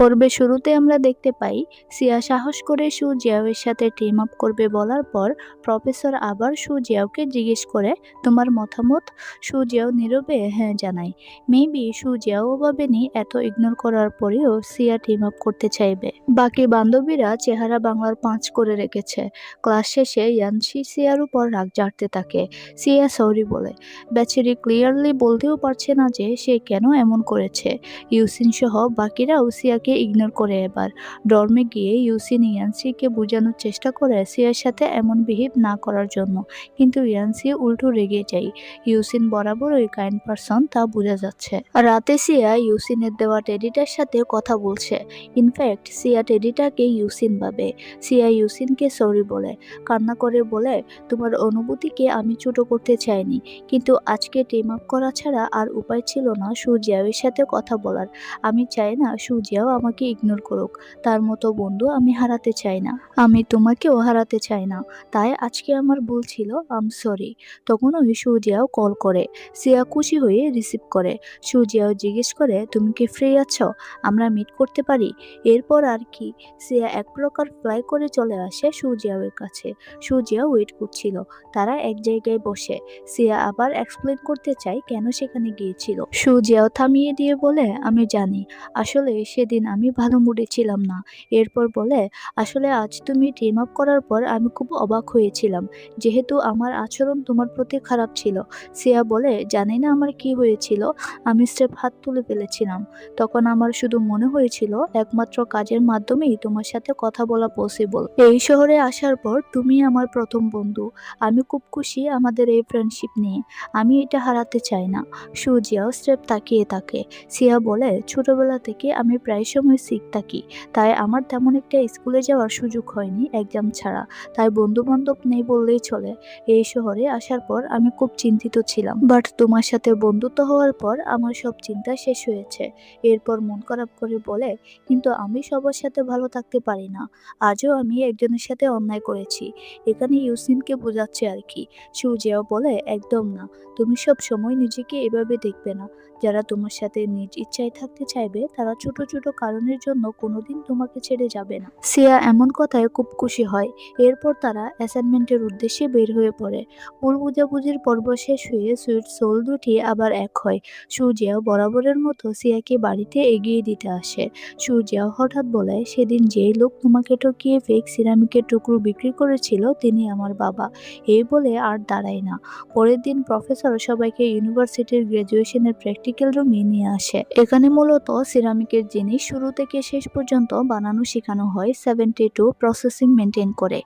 পর্বে শুরুতে আমরা দেখতে পাই সিয়া সাহস করে সু জিয়াওয়ের সাথে টিম আপ করবে বলার পর প্রফেসর আবার সু জিয়াওকে জিজ্ঞেস করে তোমার মতামত। সু জিয়াও নীরবে হ্যাঁ জানায়। মেবি সু জিয়াও ভাবেনি এত ইগনোর করার পরেও সিয়া টিম আপ করতে চাইবে। বাকি বান্ধবীরা চেহারা বাংলার পাঁচ করে রেখেছে। ক্লাস শেষে ইয়ানশি সিয়ার উপর রাগ ঝাড়তে থাকে। সিয়া সরি বলে। বেচারি ক্লিয়ারলি বলতেও পারছে না যে সে কেন এমন করেছে। ইউসিন সহ বাকিরাও সিয়াকে ইগনোর করে। এবার ডর্মে গিয়ে ইউসিন ইয়ানসিকে বোঝানোর চেষ্টা করে সিয়ার সাথে এমন বিহেভ না করার জন্য, কিন্তু ইয়ানসি উল্টো রেগে যায়। ইউসিন বরাবরই কাইন্ড পারসন, তা বোঝা যাচ্ছে। রাতে সিয়া ইউসিনের দেওয়া টেডিটার সাথে কথা বলছে। ইনফ্যাক্ট সিয়া টেডিটাকে ইউসিন ভাবে। সিয়া ইউসিনকে সরি বলে, কান্না করে বলে তোমার অনুভূতিকে আমি ছোট করতে চাইনি, কিন্তু আজকে টিম আপ করা ছাড়া আর উপায় ছিল না সু জিয়াওয়ের সাথে কথা বলার। আমি চাই না সু জিয়াও আমাকে ইগনোর করুক। তার মতো বন্ধু আমি হারাতে চাই না। আমি তোমাকেও হারাতে চাই না। তাই আজকে আমার ভুল ছিল, আম সরি। তখন ওই সু জিয়াও কল করে। সিয়া খুশি হয়ে রিসিভ করে। সু জিয়াও জিজ্ঞেস করে তুমি কি ফ্রি আছো, আমরা মিট করতে পারি। এরপর আর কি, সিয়া এক প্রকার ফ্লাই করে চলে আসে সু জিয়াওয়ের কাছে। সু জিয়াও ওয়েট করছিল। তারা এক জায়গায় বসে। সিয়া আবার এক্সপ্লেন করতে চায় কেন সেখানে গিয়েছিল। সু জিয়াও থামিয়ে দিয়ে বলে আমি জানি, আসলে সেদিন আমি ভালো মুডে ছিলাম না। এরপর বলে আসলে আজ তুমি টিম আপ করার পর আমি খুব অবাক হয়েছিলাম, যেহেতু আমার আচরণ তোমার প্রতি খারাপ ছিল। সিয়া বলে জানি না আমার কি হয়েছিল, আমি স্রেফ হাত তুলে ফেলেছিলাম। তখন আমার শুধু মনে হয়েছিল একমাত্র কাজের মাধ্যমেই তোমার সাথে কথা বলা পসিবল। এই শহরে আসার পর তুমি আমার প্রথম বন্ধু। আমি খুব খুশি আমাদের এই ফ্রেন্ডশিপ নিয়ে। আমি এটা হারাতে চাই না। সু জিয়াও স্রেফ তাকিয়ে থাকে। সিয়া বলে ছোটবেলা থেকে আমি প্রায় সময় সিক থাকি, তাই আমার তেমন একটা স্কুলে যাওয়ার সুযোগ হয়নি এক্সাম ছাড়া। তাই বন্ধু বান্ধব নেই বললেই চলে। এই শহরে আসার পর আমি খুব চিন্তিত ছিলাম, বাট তোমার সাথে বন্ধুত্ব হওয়ার পর আমার সব চিন্তা শেষ হয়েছে। এরপর মন খারাপ করে বলে কিন্তু আমি সবার সাথে ভালো থাকতে পারি না। আজও আমি একজনের সাথে অন্যায় করেছি। এখানে ইউসিনকে বোঝাচ্ছে আর কি। সু জিয়াও বলে একদম না, তুমি সব সময় নিজেকে এভাবে দেখবে না। যারা তোমার সাথে নিজ ইচ্ছায় থাকতে চাইবে তারা ছোট ছোট কারণের জন্য কোনোদিন তোমাকে ছেড়ে যাবে না। সিয়া এমন কথায় খুব খুশি হয়। এরপর তারা অ্যাসাইনমেন্টের উদ্দেশ্যে বের হয়ে পড়ে। ভুল বুঝাবুঝির পর্ব শেষ হয়ে সুইট সোল দুটি আবার এক হয়। সু জিয়াও বরাবরের মতো সিয়াকে বাড়িতে এগিয়ে দিতে আসে। সু জিয়াও হঠাৎ বলে সেদিন যেই লোক তোমাকে ঠকিয়ে ফেক সিরামিকের টুকরো বিক্রি করেছিল তিনি আমার বাবা। এই বলে আর দাঁড়ায় না। পরের দিন প্রফেসর সবাইকে ইউনিভার্সিটির গ্রাজুয়েশনের প্র্যাকটিক্যাল রুমে নিয়ে আসে। এখানে মূলত সিরামিকের জিনিস শুরু থেকে শেষ পর্যন্ত বানানো শেখানো হয় 72 প্রসেসিং মেনটেন করে।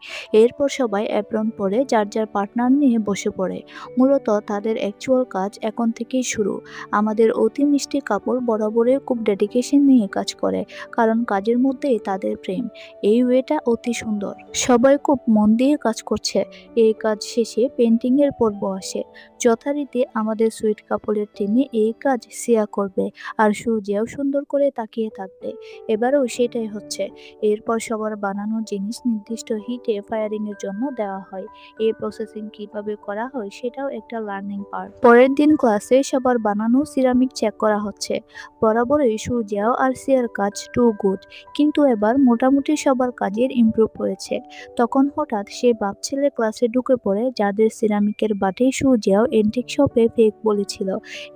এরপর সবাই অ্যাপ্রন পরে যার যার পার্টনার নিয়ে বসে পড়ে। মূলত তাদের অ্যাকচুয়াল কাজ এখন থেকেই শুরু। আমাদের অতি মিষ্টি কাপড় বরাবরে খুব ডেডিকেশন নিয়ে কাজ করে, কারণ কাজের মধ্যেই তাদের প্রেম। এই ওয়েটা অতি সুন্দর। সবাই খুব মন দিয়ে কাজ করছে। এই কাজ শেষে পেন্টিং এর পর্ব আসে। যথারীতি আমাদের সুইট কাপড়ের টিমে এই কাজ সিয়া করবে, আর সু জিয়াও সুন্দর করে তাকিয়ে থাকবে। এবারেও সেটাই হচ্ছে। এরপর সবার বানানো জিনিস নির্দিষ্ট হিটে ফায়ারিং এর জন্য দেওয়া হয়। এই প্রসেসিং কিভাবে করা হয় সেটাও একটা লার্নিং পার্ট। পরের দিন ক্লাসে সবার বানানো সিরামিক চেক করা হচ্ছে। বরাবরই সু জিয়াও আর সিয়ার কাজ টু গুড, কিন্তু এবার মোটামুটি সবার কাজের ইমপ্রুভ হয়েছে। তখন হঠাৎ সে বাপ ছেলে ক্লাসে ঢুকে পড়ে যাদের সিরামিকের বাটি সু জিয়াও এন্টিক শপে ফেক বলেছিল।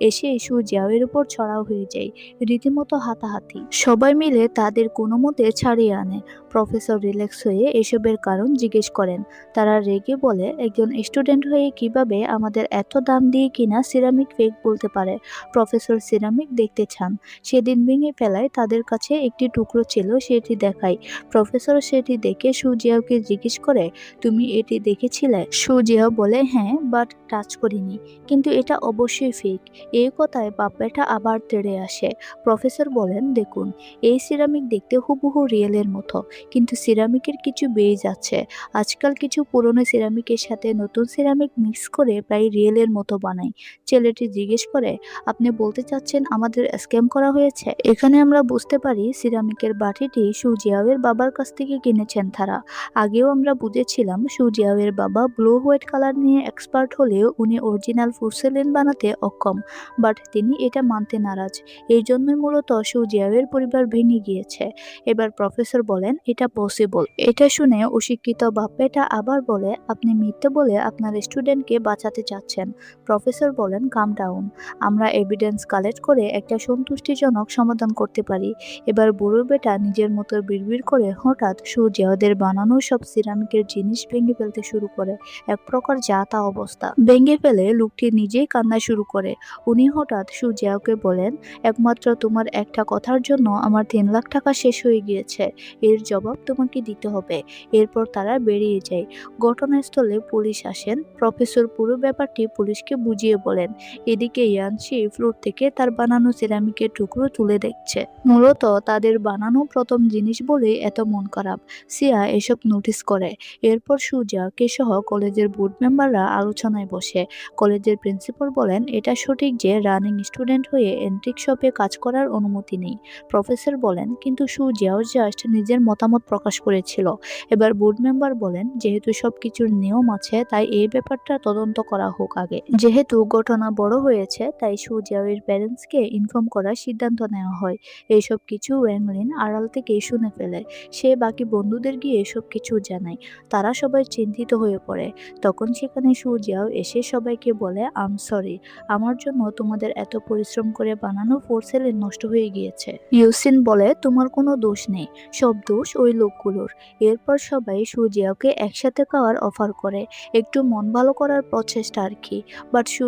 এসে সু জিয়াও এর উপর ছড়াও হয়ে যায়। রীতিমতো হাতাহাতি। সবাই মিলে তাদের কোনো মতে ছাড়িয়ে আনে। প্রফেসর রিল্যাক্স হয়ে এসবের কারণ জিজ্ঞেস করেন। তারা রেগে বলে একজন স্টুডেন্ট হয়ে কিভাবে আমাদের এত দাম দিয়ে কিনা সিরামিক ফেক বলতে পারে। প্রফেসর সিরামিক দেখতে চান। সেদিন ভেঙে ফেলায় তাদের কাছে একটি টুকরো ছিল, সেটি দেখায়। প্রফেসর সেটি দেখে সু জিয়াওকে জিজ্ঞেস করে তুমি এটি দেখেছিলে। সু জিয়াও বলে হ্যাঁ, বাট টাচ করিনি, কিন্তু এটা অবশ্যই ফেক। এই কথায় বাপ্পাটা আবার তেড়ে আসে। প্রফেসর বলেন দেখুন, এই সিরামিক দেখতে হুবহু রিয়েলের মতো, কিন্তু সিরামিকের কিছু বেজ আছে। আজকাল কিছু পুরনো সিরামিকের সাথে নতুন সিরামিক মিক্স করে প্রায় রিয়েলের মতো বানায়। ছেলেটি জিজ্ঞেস করে, আপনি বলতে চাচ্ছেন আমাদের স্ক্যাম করা হয়েছে? এখানে আমরা বুঝতে পারি সিরামিকের বাটিটি সু জিয়াওয়ের বাবার কাছ থেকে কিনেছেন তারা। আগেও আমরা বুঝেছিলাম সু জিয়াওয়ের বাবা ব্লু হোয়াইট কালার নিয়ে এক্সপার্ট হলেও উনি অরিজিনাল পোর্সেলেন বানাতে অক্ষম, বাট তিনি এটা মানতে নারাজ। এই জন্যই মূলত সু জিয়াওয়ের পরিবার ভেঙে গিয়েছে। এবার প্রফেসর বলেন এটা পসিবল। এটা শুনে অশিক্ষিত বাপ্পেটা আবার বলে, আপনি মিথ্যে বলে আপনার স্টুডেন্টকে বাঁচাতে চাচ্ছেন। প্রফেসর বলেন কাম ডাউন, আমরা এভিডেন্স কালেক্ট করে একটা সন্তুষ্টিজনক সমাধান করতে পারি। এবার বুড়ো বেটা নিজের মতো বিড়বিড় করে হঠাৎ সু জিয়াওদের বানানো সব সিরামিকের জিনিস ভেঙে ফেলতে শুরু করে। এক প্রকার যা তা অবস্থা। ভেঙে ফেলে লোকটি নিজেই কান্না শুরু করে। উনি হঠাৎ সু জিয়াওকে বলেন, একমাত্র তোমার একটা কথার জন্য আমার 3 লাখ টাকা শেষ হয়ে গিয়েছে, এর জবাব তোমাকে দিতে হবে। এরপর তারা বেরিয়ে যায়। ঘটনাস্থলে পুলিশ আসেন। প্রফেসর পুরো ব্যাপারটি পুলিশকে বুঝিয়ে বলেন। এদিকে ইয়ানশি ফ্লোর থেকে তার বানানো সিরামিকের টুকরো তুলে দেখছে। মূলত তাদের বানানো প্রথম জিনিস বলেই এত মন খারাপ। সিয়া এসব নোটিস করে। এরপর সু জিয়াওকে সহ কলেজের বোর্ড মেম্বাররা আলোচনায় বসে। কলেজের প্রিন্সিপাল বলেন এটা সঠিক যে রানিং স্টুডেন্ট হয়ে এন্ট্রিক শপে কাজ করার অনুমতি নেই। প্রফেসর বলেন কিন্তু সু জিয়াও জাস্ট নিজের মতামত প্রকাশ করেছিল। এবার বোর্ড মেম্বার বলেন যেহেতু সবকিছুর নিয়ম আছে তাই এই ব্যাপারটা তদন্ত করা হোক আগে। যেহেতু ঘটনা বড় হয়েছে তাই সু জিয়াওয়ের প্যারেন্টসকে ইনফর্ম করার সিদ্ধান্ত নেওয়া হয়। এইসব কিছু ওয়েংলিন আড়াল থেকে শুনে ফেলে। সে বাকি বন্ধুদের গিয়ে এসব কিছু জানায়। তারা সবাই চিন্তিত হয়ে পড়ে। তখন সেখানে সু জিয়াও এসে সবাইকে বলে আম সরি, আমার জন্য তোমাদের এত পরিশ্রম করে বানানো পোর্সেলেন নষ্ট হয়ে গিয়েছে। ইউসিন বলে তোমার কোনো দোষ নেই, সব দোষ ওই লোকগুলোর। এরপর সবাই সু জিয়াওকে একসাথে খাওয়ার অফার করে, একটু মন ভালো করার প্রচেষ্টা আর কি। বাট সু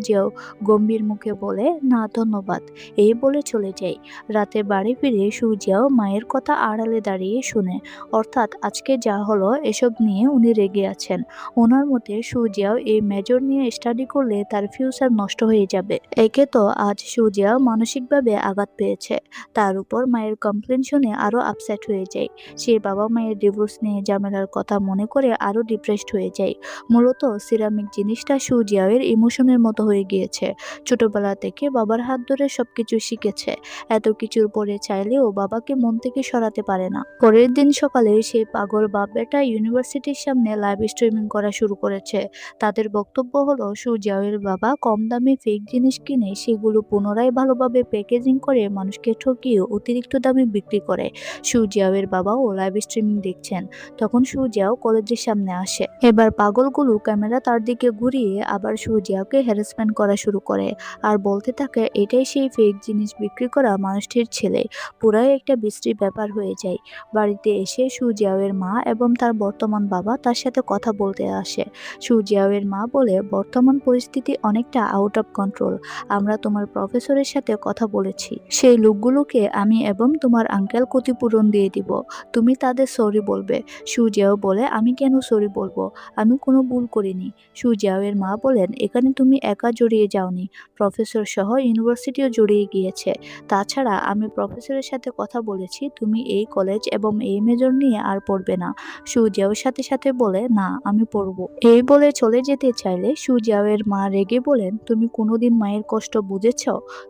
জিয়াও গম্ভীর মুখে বলে না ধন্যবাদ, এই বলে চলে যায়। রাতে বাড়ি ফিরে সু জিয়াও মায়ের কথা আড়ালে দাঁড়িয়ে শুনে। অর্থাৎ আজকে যা হলো এসব নিয়ে উনি রেগে আছেন। ওনার মতে সু জিয়াও এই মেজর নিয়ে স্টাডি করলে তার ফিউচার নষ্ট হয়ে যাবে। একে তো আজ সু জিয়াও মানসিকভাবে আঘাত পেয়েছে, তার উপর মায়ের কমপ্লেন শুনে আরো আপসেট হয়ে যায়। সে বাবা মায়ের ডিভোর্স নিয়ে ঝামেলার কথা মনে করে আরো ডিপ্রেসড হয়ে যায়। মূলত সিরামিক জিনিসটা সু জিয়াওয়ের ইমোশনের মতো হয়ে গিয়েছে। ছোটবেলা থেকে বাবার হাত ধরে সবকিছু শিখেছে। এত কিছুর পরে চাইলেও বাবাকে মন থেকে সরাতে পারে না। পরের দিন সকালে সেই পাগল বাপ বেটা ইউনিভার্সিটির সামনে লাইভ স্ট্রিমিং করা শুরু করেছে। তাদের বক্তব্য হলো সু জিয়াওয়ের বাবা কম দামে ফেক জিনিস কিনে সেগুলো পুনরায় ভালোভাবে প্যাকেজিং করে মানুষকে ঠকিয়ে অতিরিক্ত দামে বিক্রি করে। সু জিয়াওয়ের বাবাও লাইভ স্ট্রিমিং দেখছেন। তখন সু জিয়াও কলেজের সামনে আসে। এবার পাগলগুলো ক্যামেরা তার দিকে ঘুরিয়ে আবার সু জিয়াওকে হ্যারাসমেন্ট করা শুরু করে আর বলতে থাকে এটাই সেই ফেক জিনিস বিক্রি করা মানুষটির ছেলে। পুরাই একটা বিশ্রী ব্যাপার হয়ে যায়। বাড়িতে এসে সু জিয়াওয়ের মা এবং তার বর্তমান বাবা তার সাথে কথা বলতে আসে। সু জিয়াওয়ের মা বলে বর্তমান পরিস্থিতি অনেকটা আউট অফ কন্ট্রোল। আমরা তোমার প্রফেসরের সাথে কথা বলেছি, সেই লোকগুলোকে আমি এবং তোমার আঙ্কেল ক্ষতিপূরণ দিয়ে দিব। তুমি তাদের সরি বলবে। সু জিয়াও বলে আমি কেন সরি বলবো, আমি কোনো ভুল করিনি। সু জিয়াওয়ের মা বলেন এখানে তুমি একা জড়িয়ে যাওনি, প্রফেসর সহ ইউনিভার্সিটিও জড়িয়ে গিয়েছে। তাছাড়া আমি প্রফেসরের সাথে কথা বলেছি, তুমি এই কলেজ এবং এই মেজর নিয়ে আর পড়বে না। সু জিয়াওর সাথে সাথে বলে না আমি পড়বো। এই বলে চলে যেতে চাইলে সু জিয়াওয়ের মা রেগে বলেন তুমি কোনোদিন মায়ের কষ্ট বুঝেছ?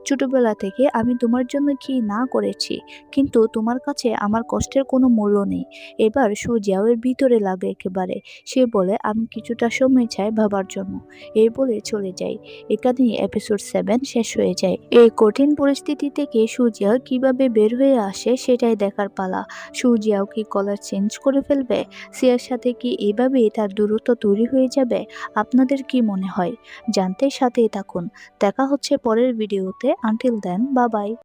ছোটবেলা থেকে আমি তোমার জন্য কি না করেছি, কিন্তু তোমার কাছে আমার কষ্টের কোনো মূল্য নেই। এবার সু জিয়াওয়ের ভিতরে লাগে একেবারে। সে বলে আমি কিছুটা সময় চাই ভাবার জন্য। এই বলে চলে যায়। এখানেই এপিসোড 7 শেষ হয়ে যায়। এই কঠিন পরিস্থিতি থেকে সু জিয়াও কিভাবে বের হয়ে আসে সেটাই দেখার পালা। সু জিয়াও কি কলার চেঞ্জ করে ফেলবে? সিয়ার সাথে কি এভাবেই তার দূরত্ব তৈরি হয়ে যাবে? আপনাদের কি মনে হয়? জানতে সাথেই থাকুন। দেখা হচ্ছে পরের ভিডিওতে। Until then, bye by.